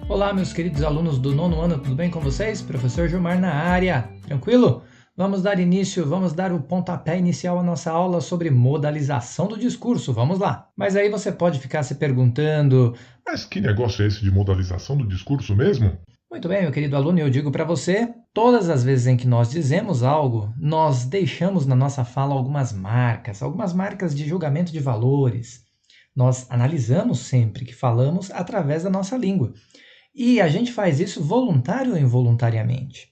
Olá, meus queridos alunos do nono ano, tudo bem com vocês? Professor Gilmar na área, tranquilo? Vamos dar o pontapé inicial à nossa aula sobre modalização do discurso, vamos lá. Mas aí você pode ficar se perguntando, Mas que negócio é esse de modalização do discurso mesmo? muito bem, meu querido aluno, eu digo para você, todas as vezes em que nós dizemos algo, nós deixamos na nossa fala algumas marcas de julgamento de valores. Nós analisamos sempre que falamos através da nossa língua. E a gente faz isso voluntário ou involuntariamente.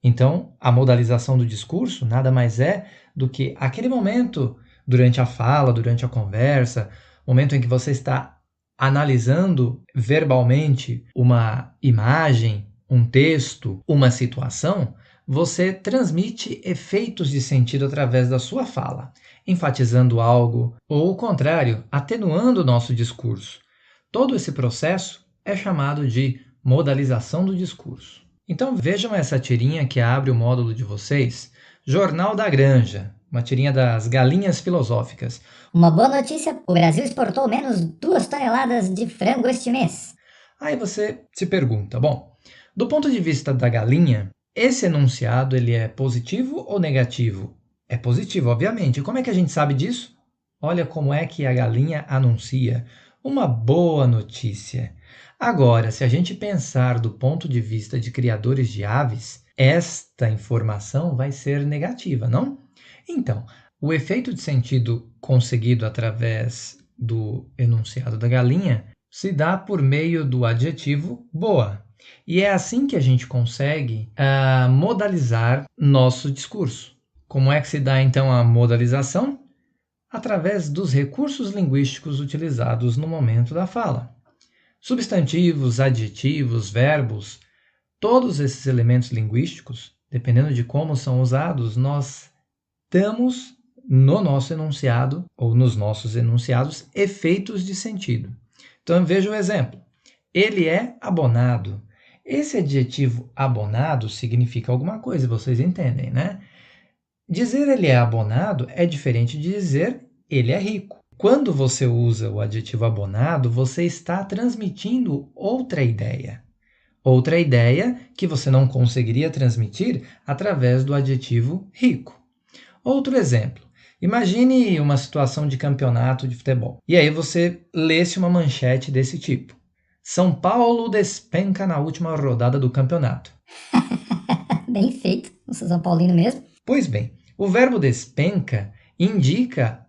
Então, a modalização do discurso nada mais é do que aquele momento durante a fala, durante a conversa, momento em que você está analisando verbalmente uma imagem, um texto, uma situação, você transmite efeitos de sentido através da sua fala, enfatizando algo ou, o contrário, atenuando o nosso discurso. Todo esse processo é chamado de modalização do discurso. Então vejam essa tirinha que abre o módulo de vocês, Jornal da Granja, uma tirinha das galinhas filosóficas. Uma boa notícia, o Brasil exportou menos 2 toneladas de frango este mês. Aí você se pergunta, bom, do ponto de vista da galinha, esse enunciado ele é positivo ou negativo? É positivo, obviamente. E como é que a gente sabe disso? Olha como é que a galinha anuncia uma boa notícia. Agora, se a gente pensar do ponto de vista de criadores de aves, esta informação vai ser negativa, não? Então, o efeito de sentido conseguido através do enunciado da galinha se dá por meio do adjetivo boa. E é assim que a gente consegue modalizar nosso discurso. Como é que se dá então a modalização? Através dos recursos linguísticos utilizados no momento da fala. Substantivos, adjetivos, verbos, todos esses elementos linguísticos, dependendo de como são usados, nós damos no nosso enunciado ou nos nossos enunciados efeitos de sentido. Então veja o exemplo. Ele é abonado. Esse adjetivo abonado significa alguma coisa, vocês entendem, né? Dizer ele é abonado é diferente de dizer ele é rico. Quando você usa o adjetivo abonado, você está transmitindo outra ideia. Outra ideia que você não conseguiria transmitir através do adjetivo rico. Outro exemplo. Imagine uma situação de campeonato de futebol. E aí você lesse uma manchete desse tipo. São Paulo despenca na última rodada do campeonato. Bem feito, não sou São Paulino mesmo. Pois bem, o verbo despenca indica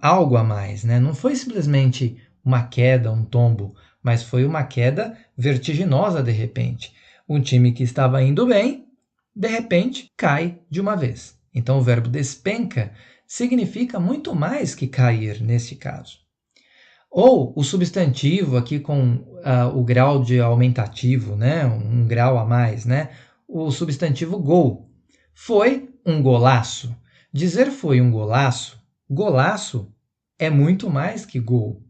algo a mais, né? Não foi simplesmente uma queda, um tombo, mas foi uma queda vertiginosa de repente. Um time que estava indo bem, de repente, cai de uma vez. Então, o verbo despenca significa muito mais que cair nesse caso. Ou o substantivo aqui com o grau de aumentativo, né? Um grau a mais, né? O substantivo gol. Foi um golaço. Dizer foi um golaço, golaço é muito mais que gol.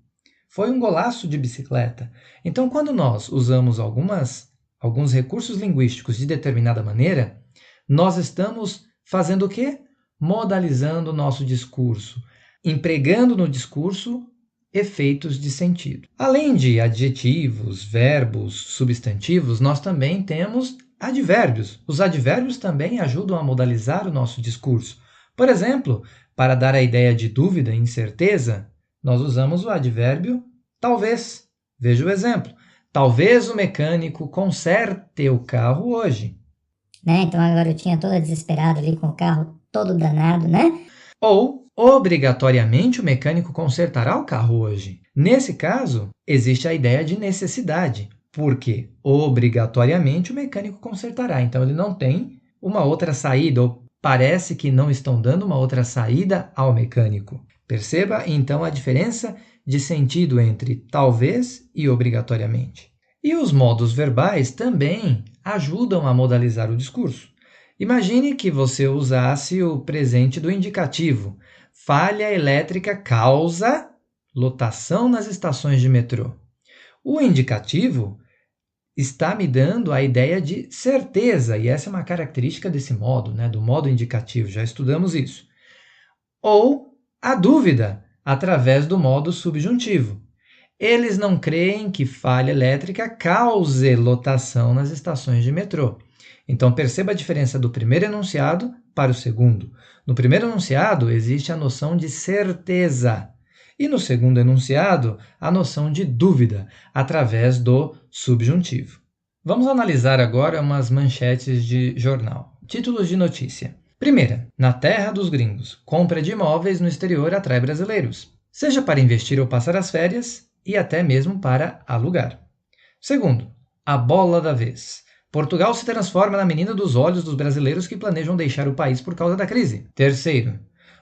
Foi um golaço de bicicleta. Então, quando nós usamos alguns recursos linguísticos de determinada maneira, nós estamos fazendo o quê? Modalizando o nosso discurso, empregando no discurso efeitos de sentido. Além de adjetivos, verbos, substantivos, nós também temos advérbios. Os advérbios também ajudam a modalizar o nosso discurso. Por exemplo, para dar a ideia de dúvida e incerteza, nós usamos o advérbio talvez. Veja o exemplo. Talvez o mecânico conserte o carro hoje. Então agora eu tinha toda desesperada ali com o carro todo danado, né? Ou, obrigatoriamente o mecânico consertará o carro hoje. Nesse caso, existe a ideia de necessidade, porque obrigatoriamente o mecânico consertará. Então ele não tem uma outra saída, ou parece que não estão dando uma outra saída ao mecânico. Perceba então a diferença de sentido entre talvez e obrigatoriamente. E os modos verbais também ajudam a modalizar o discurso. Imagine que você usasse o presente do indicativo. Falha elétrica causa lotação nas estações de metrô. O indicativo está me dando a ideia de certeza, e essa é uma característica desse modo, né, do modo indicativo, já estudamos isso. Ou a dúvida, através do modo subjuntivo. Eles não creem que falha elétrica cause lotação nas estações de metrô. Então perceba a diferença do primeiro enunciado para o segundo. No primeiro enunciado existe a noção de certeza e no segundo enunciado a noção de dúvida, através do subjuntivo. Vamos analisar agora umas manchetes de jornal. Títulos de notícia. Primeira, na terra dos gringos, compra de imóveis no exterior atrai brasileiros, seja para investir ou passar as férias e até mesmo para alugar. Segundo, a bola da vez. Portugal se transforma na menina dos olhos dos brasileiros que planejam deixar o país por causa da crise. Terceiro,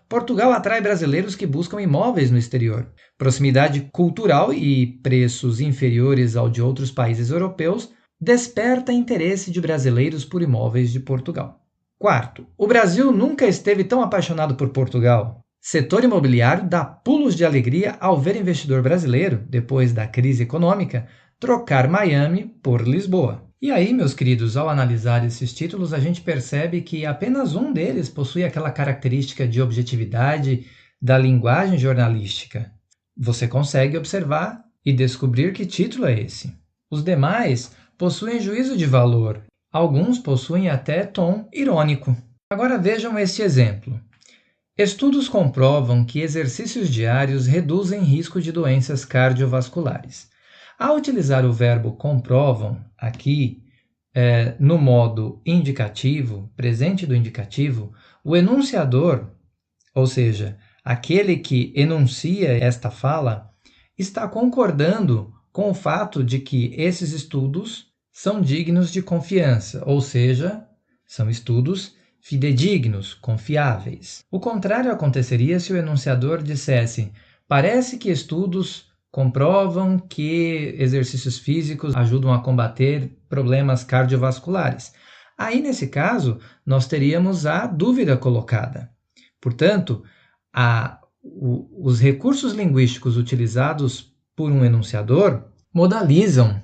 Portugal atrai brasileiros que buscam imóveis no exterior. Proximidade cultural e preços inferiores ao de outros países europeus desperta interesse de brasileiros por imóveis de Portugal. Quarto, o Brasil nunca esteve tão apaixonado por Portugal. Setor imobiliário dá pulos de alegria ao ver investidor brasileiro, depois da crise econômica, trocar Miami por Lisboa. E aí, meus queridos, ao analisar esses títulos, a gente percebe que apenas um deles possui aquela característica de objetividade da linguagem jornalística. Você consegue observar e descobrir que título é esse. Os demais possuem juízo de valor. Alguns possuem até tom irônico. Agora vejam este exemplo. Estudos comprovam que exercícios diários reduzem risco de doenças cardiovasculares. Ao utilizar o verbo comprovam aqui, no modo indicativo, presente do indicativo, o enunciador, ou seja, aquele que enuncia esta fala, está concordando com o fato de que esses estudos são dignos de confiança, ou seja, são estudos fidedignos, confiáveis. O contrário aconteceria se o enunciador dissesse: parece que estudos comprovam que exercícios físicos ajudam a combater problemas cardiovasculares. Aí, nesse caso, nós teríamos a dúvida colocada. Portanto, os recursos linguísticos utilizados por um enunciador modalizam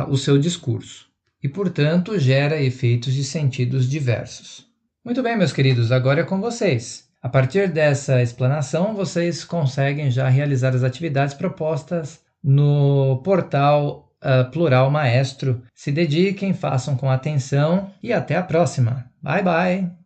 o seu discurso e, portanto, gera efeitos de sentidos diversos. Muito bem, meus queridos, agora é com vocês. A partir dessa explanação, vocês conseguem já realizar as atividades propostas no portal Plural Maestro. Se dediquem, façam com atenção e até a próxima. Bye, bye!